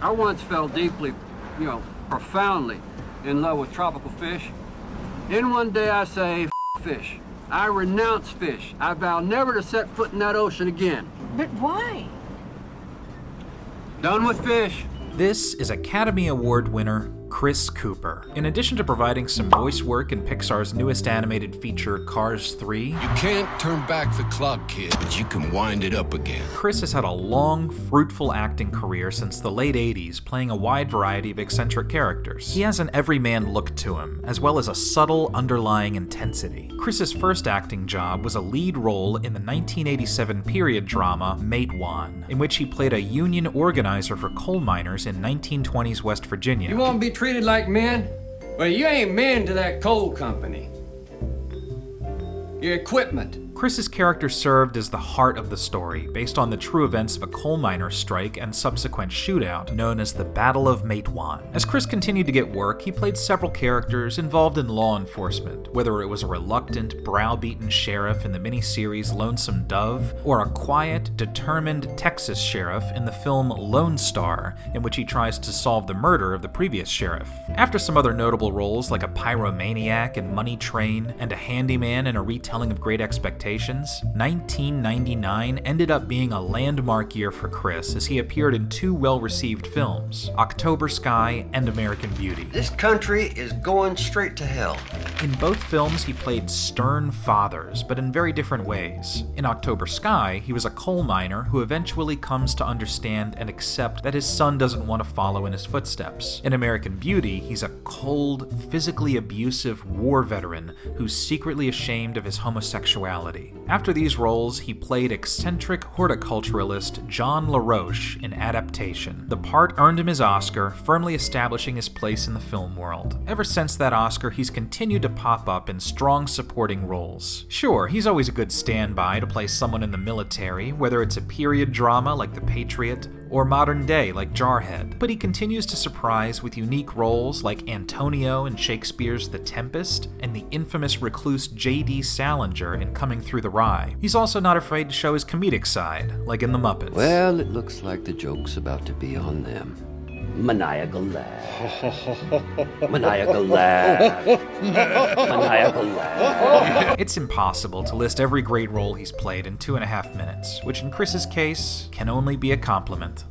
I once fell deeply, profoundly in love with tropical fish. Then one day I say, F fish. I renounce fish. I vow never to set foot in that ocean again. But why? Done with fish. This is Academy Award winner Chris Cooper. In addition to providing some voice work in Pixar's newest animated feature, Cars 3, You can't turn back the clock, kid, but you can wind it up again. Chris has had a long, fruitful acting career since the late 80s, playing a wide variety of eccentric characters. He has an everyman look to him, as well as a subtle, underlying intensity. Chris's first acting job was a lead role in the 1987 period drama Matewan, in which he played a union organizer for coal miners in 1920s West Virginia. You want to be treated like men? Well, you ain't men to that coal company. Your equipment. Chris's character served as the heart of the story, based on the true events of a coal miners' strike and subsequent shootout known as the Battle of Matewan. As Chris continued to get work, he played several characters involved in law enforcement, whether it was a reluctant, browbeaten sheriff in the miniseries Lonesome Dove, or a quiet, determined Texas sheriff in the film Lone Star, in which he tries to solve the murder of the previous sheriff. After some other notable roles like a pyromaniac in Money Train and a handyman in a retelling of Great Expectations, 1999 ended up being a landmark year for Chris as he appeared in two well-received films, October Sky and American Beauty. This country is going straight to hell. In both films, he played stern fathers, but in very different ways. In October Sky, he was a coal miner who eventually comes to understand and accept that his son doesn't want to follow in his footsteps. In American Beauty, he's a cold, physically abusive war veteran who's secretly ashamed of his homosexuality. After these roles, he played eccentric horticulturalist John LaRoche in Adaptation. The part earned him his Oscar, firmly establishing his place in the film world. Ever since that Oscar, he's continued to pop up in strong supporting roles. Sure, he's always a good standby to play someone in the military, whether it's a period drama like The Patriot, or modern day like Jarhead, but he continues to surprise with unique roles like Antonio in Shakespeare's The Tempest and the infamous recluse J.D. Salinger in Coming Through the Rye. He's also not afraid to show his comedic side, like in The Muppets. Well, it looks like the joke's about to be on them. Maniacal laugh. Maniacal laugh. Maniacal laugh. It's impossible to list every great role he's played in 2.5 minutes, which in Chris's case can only be a compliment.